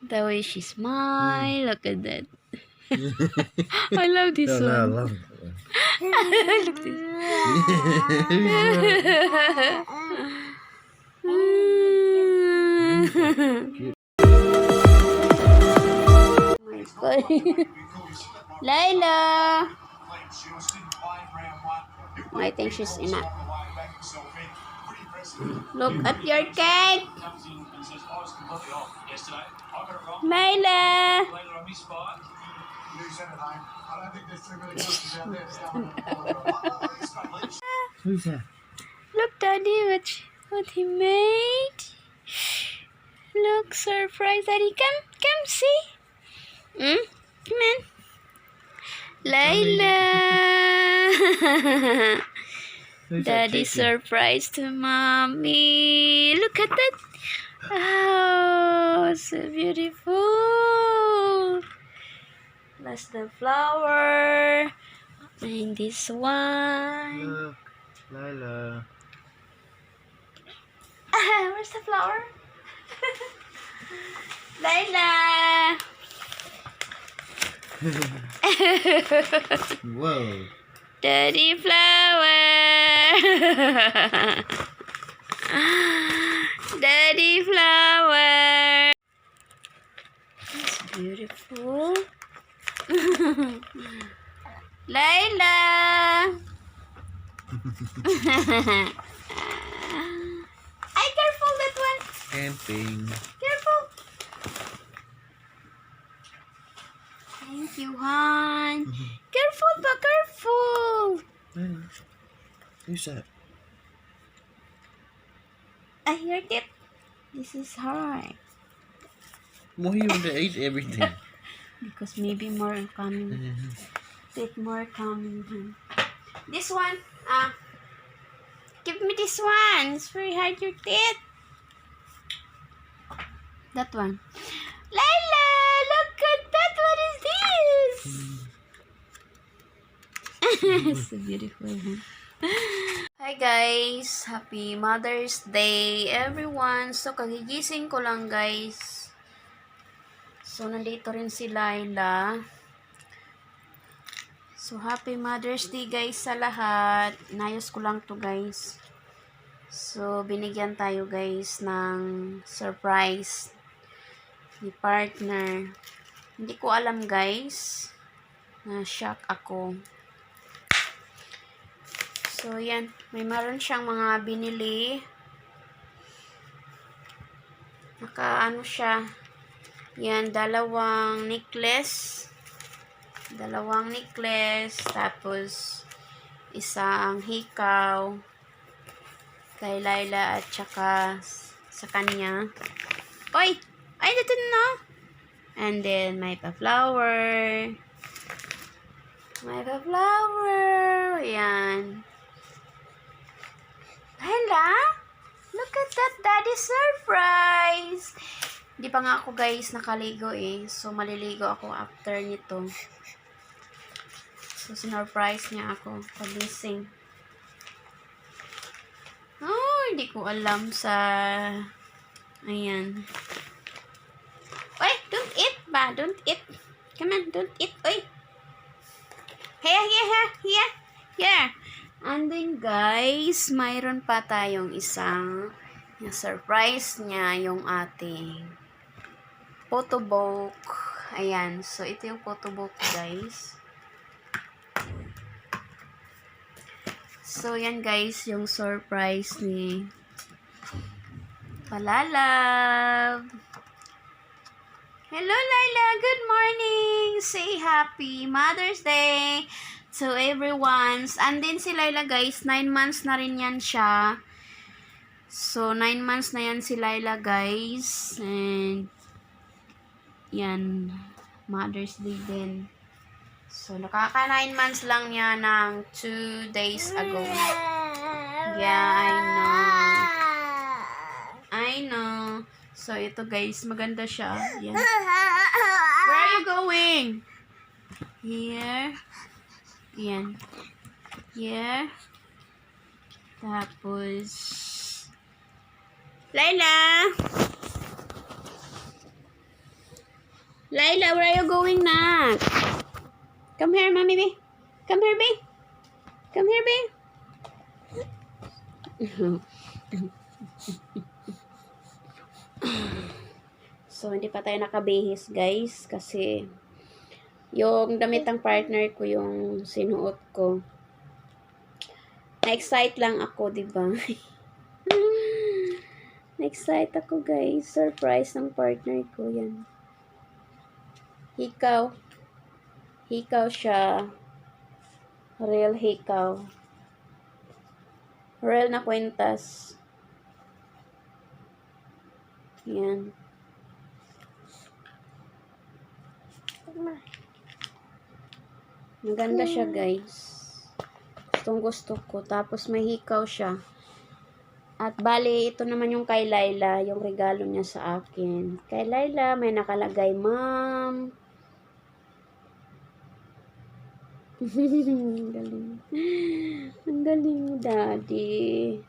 The way she smile. Look at that. I love this No, I one. love that one. Look at this. My God. Layla. I think she's enough. Look at your cake. Layla. Who's that? Look, Daddy, what he made. Look, surprise, Daddy. Come, see. Come on. Layla. Who's that Daddy taking? surprise to Mommy. Look at that. Oh, so beautiful. That's the flower. And this one. Look, Lila. Where's the flower? Layla. Whoa. Daddy flower. Daddy flower. It's beautiful. Layla. Ay, careful that one. Camping. Careful. Thank you, hon. Careful, but careful. Who's that? I heard it. This is hard. Why you want to eat everything? Because maybe more coming. Bit more coming. This one. Give me this one. It's very hard your teeth. That one. Layla, look at that. What is this? So beautiful. Hi guys. Happy Mother's Day everyone. So kagigising ko lang guys. So nandito rin si Layla. So happy Mother's Day guys sa lahat. Inayos ko lang to guys. So binigyan tayo guys ng surprise ni partner. Hindi ko alam guys. Na-shock ako. So yan, may maroon siyang mga binili. Naka-ano siya. Yan, dalawang necklace. Tapos isang hikaw kay Layla at saka sa kanya. Oy! Ay, dito na! And then, may pa-flower. Ayan. Layla, look at that daddy surprise! Hindi pa nga ako guys nakaligo eh. So, maliligo ako after nito. So, sinurprise niya ako. Pagising. Oh, hindi ko alam sa... Ayan. Oy, don't eat ba? Don't eat. Come on, don't eat. Oy. Here. And then guys, mayroon pa tayong isang surprise niya yung ating photobook. Ayan. So, ito yung photobook guys. So, yan guys, yung surprise ni Palalab. Hello, Layla. Good morning. Say happy Mother's Day to everyone. And then si Layla guys, 9 months na rin yan siya. So, 9 months na yan si Layla guys. And, yan, Mother's Day din. So, nakaka 9 months lang niya ng 2 days ago. Yeah, I know. So, ito guys, maganda siya. Yan. Where are you going? Here. Yan. Here. Tapos, Layla! Laila, where are you going now? Come here, mommy, babe. Come here, babe. Come here, babe. So, hindi pa tayo nakabihis, guys. Kasi, yung damit ng partner ko, yung sinuot ko. Na-excite lang ako, diba? Na-excite ako, guys. Surprise ng partner ko, yan. Hikaw. Hikaw siya. Real hikaw. Real na kwentas. Yan. Maganda siya, guys. Gustong gusto ko. Tapos may hikaw siya. At bali, ito naman yung kay Laila, yung regalo niya sa akin. Kay Laila, may nakalagay, Ma'am. Ang galing. Ang galing mo, Daddy.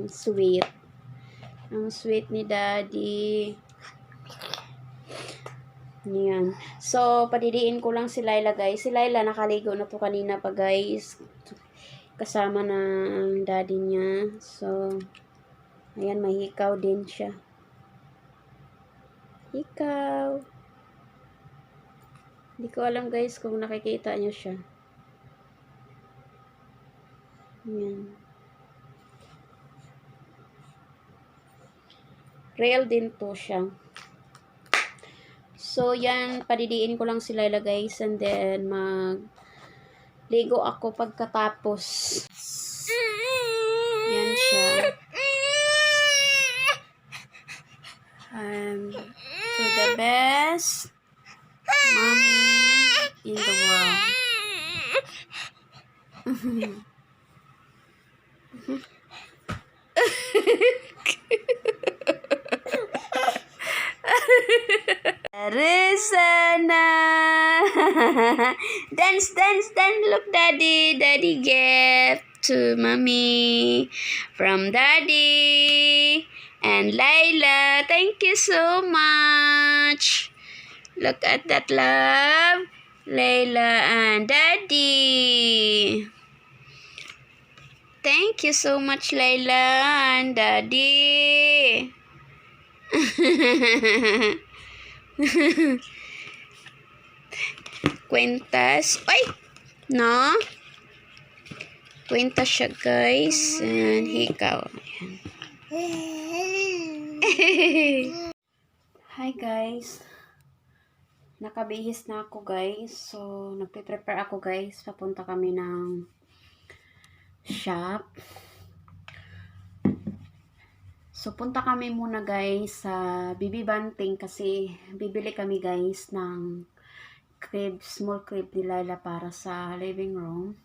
Sweet. Ang sweet ni Daddy. Yan. So, padidiin ko lang si Laila, guys. Si Laila, nakaligo na to kanina pa, guys. Kasama ng daddy niya. So, ayan, may hikaw din siya. Hikaw. Hindi ko alam, guys, kung nakikita niyo siya. Yan. Real din to siya. So, yan, padidiin ko lang si Laila, guys, and then ligo ako pagkatapos. Yan siya. To the best mommy in the world. Resana. Dance, dance, dance. Look, Daddy. Daddy gift to mommy from Daddy and Laila. Thank you so much. Look at that, love. Laila and Daddy. Thank you so much, Laila and Daddy. Kwentas. Ay! No? Kwentas siya, guys. And hikaw. Hi, guys. Nakabihis na ako, guys. So, nagpe-prepare ako, guys. Papunta kami ng shop. So, punta kami muna, guys, sa Bibi Banting kasi bibili kami, guys, ng crib, small crib ni Laila para sa living room.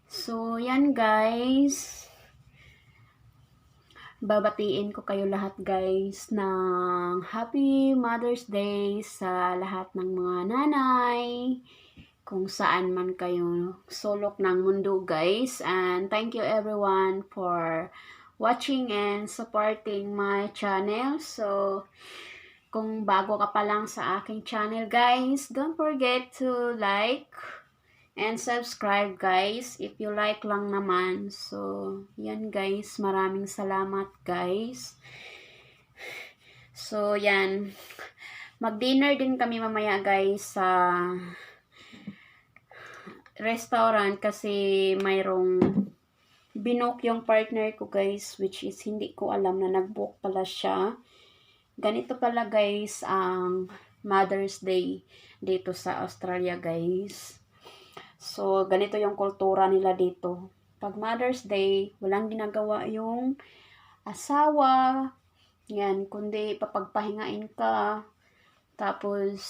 So, yan, guys. Babatiin ko kayo lahat, guys, ng Happy Mother's Day sa lahat ng mga nanay, kung saan man kayo sulok ng mundo, guys. And thank you everyone for watching and supporting my channel. So, kung bago ka pa lang sa aking channel, guys, don't forget to like and subscribe, guys, if you like lang naman. So, yan, guys. Maraming salamat, guys. So, yan. Mag-dinner din kami mamaya, guys, sa restaurant kasi mayroong binook yung partner ko, guys, which is hindi ko alam na nag-book pala siya. Ganito pala, guys, ang Mother's Day dito sa Australia, guys. So, ganito yung kultura nila dito. Pag Mother's Day, walang ginagawa yung asawa. Yan, kundi papagpahingain ka. Tapos,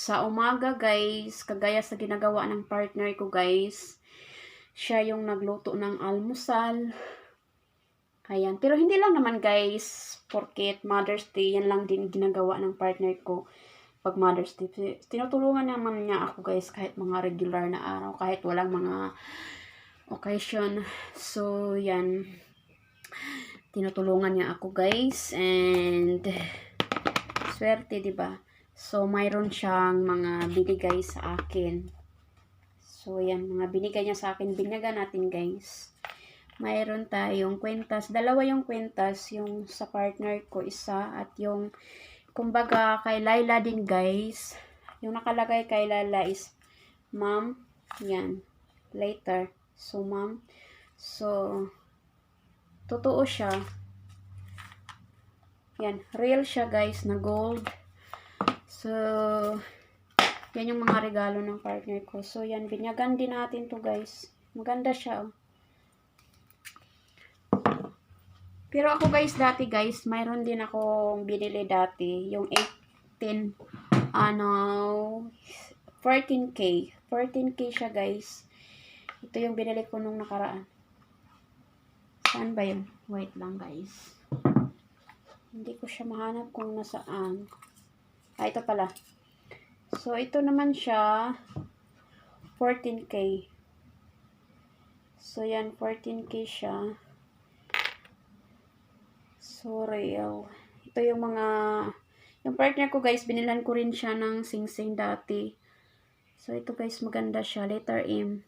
sa umaga, guys, kagaya sa ginagawa ng partner ko, guys, siya yung nagluto ng almusal. Ayan. Pero hindi lang naman, guys, porket Mother's Day, yan lang din ginagawa ng partner ko pag Mother's Day. Tinutulungan naman niya ako, guys, kahit mga regular na araw, kahit walang mga occasion. So, yan. Tinutulungan niya ako, guys. And, swerte, diba? So, mayroon siyang mga binigay sa akin. So, yan. Mga binigay niya sa akin. Binyagan natin, guys. Mayroon tayong kwentas. Dalawa yung kwentas. Yung sa partner ko, isa. At yung, kumbaga, kay Laila din, guys. Yung nakalagay kay Laila is, Ma'am. Yan. Later. So, ma'am. So, totoo siya. Yan. Real siya, guys, na gold. So, yan yung mga regalo ng partner ko. So, yan. Binyagan din natin to, guys. Maganda siya, oh. Pero ako, guys, dati, guys, mayroon din akong binili dati. Yung 14K. 14K siya, guys. Ito yung binili ko nung nakaraan. Saan ba yun? Wait lang, guys. Hindi ko siya mahanap kung nasaan. Ito pala. So, ito naman siya. 14K. So, yan. 14K siya. So, real. Ito yung mga... Yung partner ko, guys, binilan ko rin siya ng sing-sing dati. So, ito, guys, maganda siya. Letter M.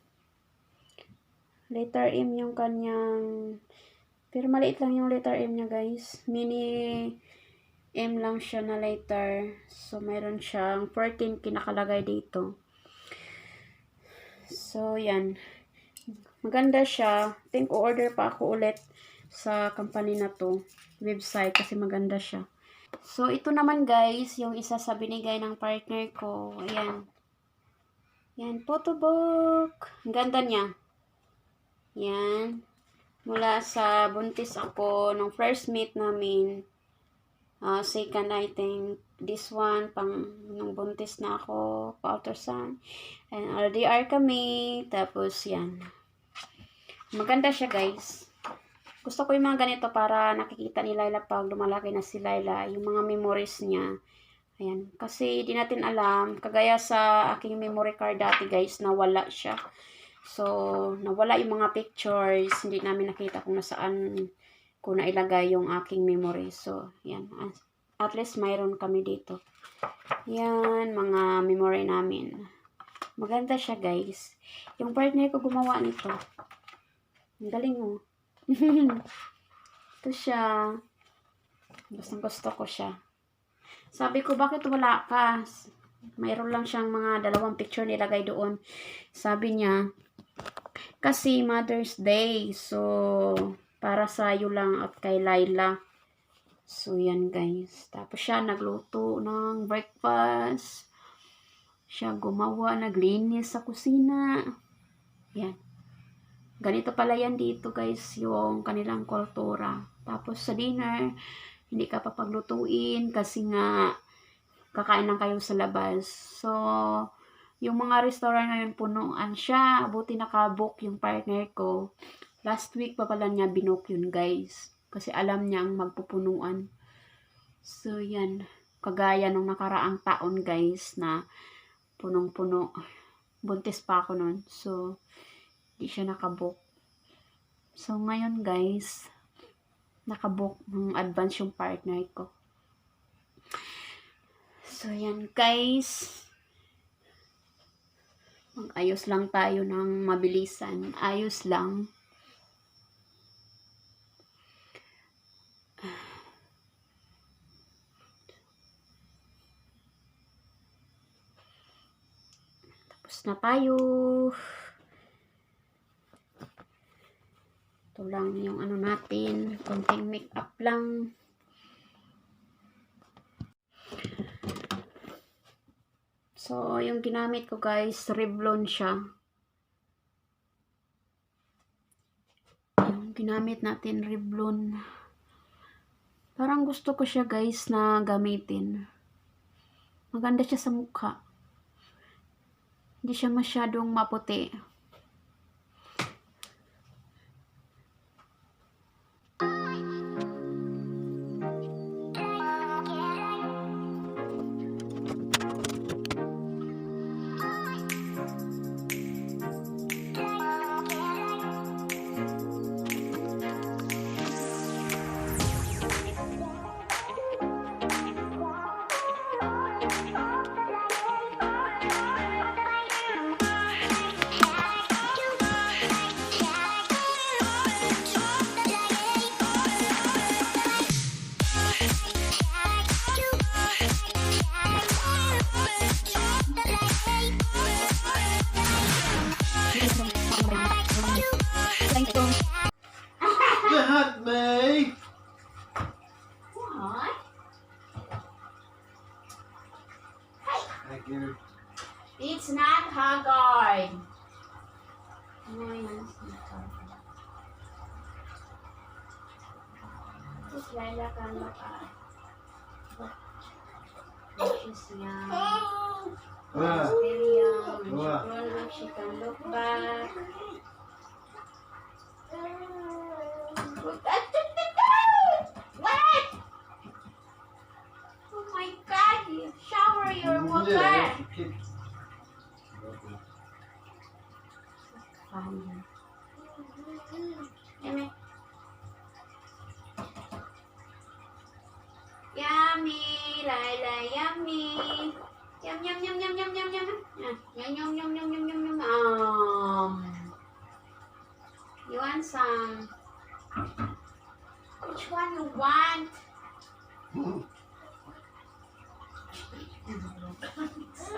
Letter M yung kanyang... Pero maliit lang yung letter M niya, guys. Mini M lang siya na letter. So, mayroon siyang 14 kinakalagay dito. So, yan. Maganda siya. Think order pa ako ulit sa company na to. Website kasi maganda siya. So, ito naman, guys, yung isa sa binigay ng partner ko. Ayan. Yan, photobook. Ang ganda niya. Yan. Mula sa buntis ako, nung first meet namin, second I think, this one, nung buntis na ako, pa-ultrasound, and RDR kami, tapos yan. Maganda siya, guys. Gusto ko yung mga ganito para nakikita ni Laila pag lumalaki na si Laila, yung mga memories niya. Ayan, kasi di natin alam, kagaya sa aking memory card dati, guys, nawala siya. So, nawala yung mga pictures. Hindi namin nakita kung nasaan ko nailagay yung aking memory. So, yan. At least mayroon kami dito. Yan, mga memory namin. Maganda siya, guys. Yung partner ko gumawa nito. Ang galing, oh. Ito siya. Gusto ko siya. Sabi ko, bakit wala ka? Mayroon lang siyang mga dalawang picture nilagay doon. Sabi niya, kasi Mother's Day. So, para sa iyo lang at kay Laila. So, yan, guys. Tapos siya nagluto ng breakfast. Siya gumawa, naglinis sa kusina. Yan. Ganito pala yan dito, guys, yung kanilang kultura. Tapos sa dinner, hindi ka papaglutuin kasi nga kakain lang kayo sa labas. So, yung mga restaurant ngayon punuan siya. Buti nakabook yung partner ko. Last week pa pala niya binook yun, guys. Kasi alam niya ang magpupunuan. So, yan. Kagaya nung nakaraang taon, guys, na punong-puno. Buntis pa ako nun. So, di siya nakabook. So, ngayon, guys, nakabook ng advance yung partner ko. So, yan, guys. Mag-ayos lang tayo ng mabilisan. Ayos lang. Tapos na tayo. Ito lang yung ano natin. Konting make-up lang. So, yung ginamit ko, guys, Revlon siya. Yung ginamit natin, Revlon. Parang gusto ko siya, guys, na gamitin. Maganda siya sa mukha. Hindi siya masyadong maputi. Because Laila can look at. But she's young. She's very young. When she grown up, she can look back. What? Oh my God! You shower your water. Yummy. Yummy, Laila, yummy. Yum yum yum yum yum yum yum. Yum yum yum yum yum yum yum. You want some? Which one you want? So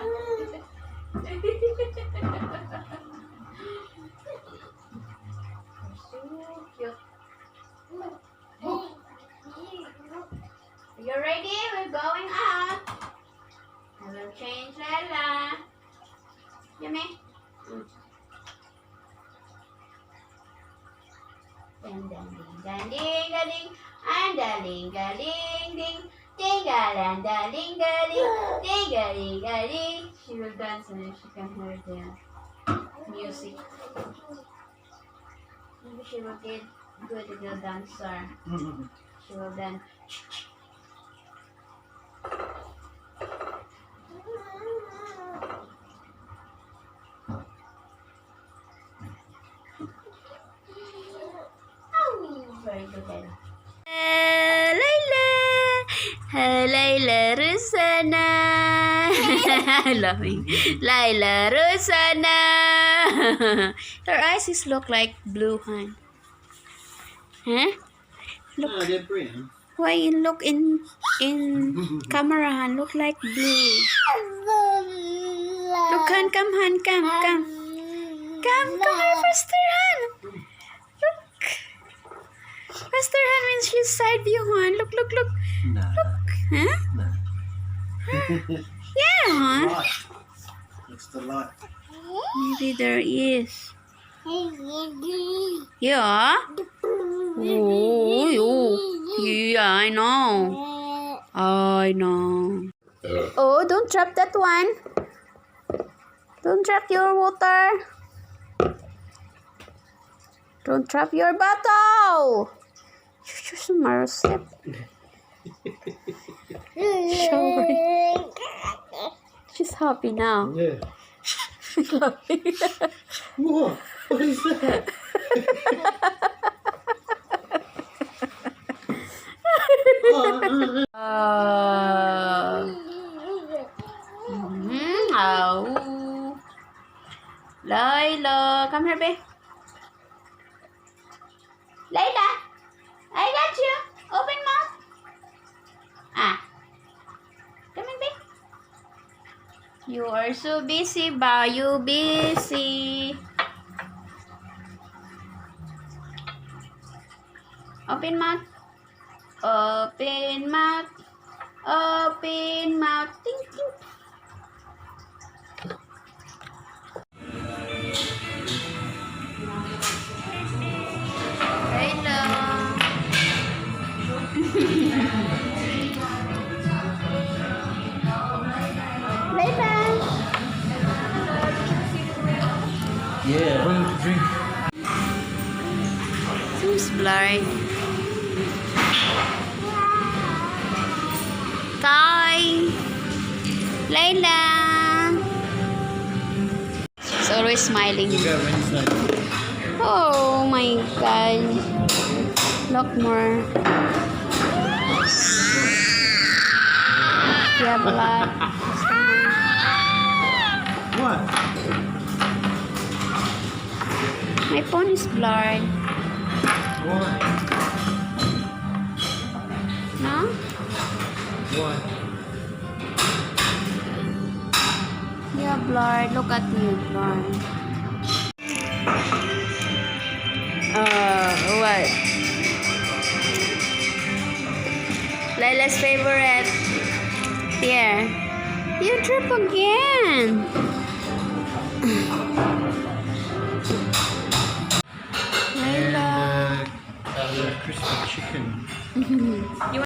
cute. You ready? We're going out. I will change Laila. Yummy. Ding ding ding ding ding ding and a ding a ding ding ding and a ding a ding a ding. She will dance and she can hear the music. Maybe she will get good at the dancer. She will dance. Very good. Laila, Laila Rusana. I love it. Laila Rusana. Her eyes is look like blue, hun. Huh? Ah, they're brown. Why you look in camera, hun? Look like blue. Look, hun, come, hun, come. Come here faster, hun. Look. Faster, hun, means she's side view, hun. Look. Nah. Huh? Nah. Yeah, hun. Light. It's the light. Maybe there is. Yeah? Oh, yeah, I know. I know. Oh, don't drop that one. Don't drop your water. Don't drop your bottle. She's Marcel. Sorry. She's happy now. Yeah. She's laughing. What? What is that? Oh. Laila, come here, babe. Laila, I got you. Open mouth. Come in, babe. You are so busy, ba? You busy. Open mouth. Open mouth. Open mouth. Ting, ting. Hello. Bye-bye. Yeah, bring the drink. Seems blurry. Kai. Layla. She's always smiling. You got inside. Oh my God. Look more. Yeah, blood. What? My phone is blurred. What? No? What? Yeah, blurred. Look at me, blurred. What? Layla's favorite. Here. You trip again. Layla. crispy chicken. You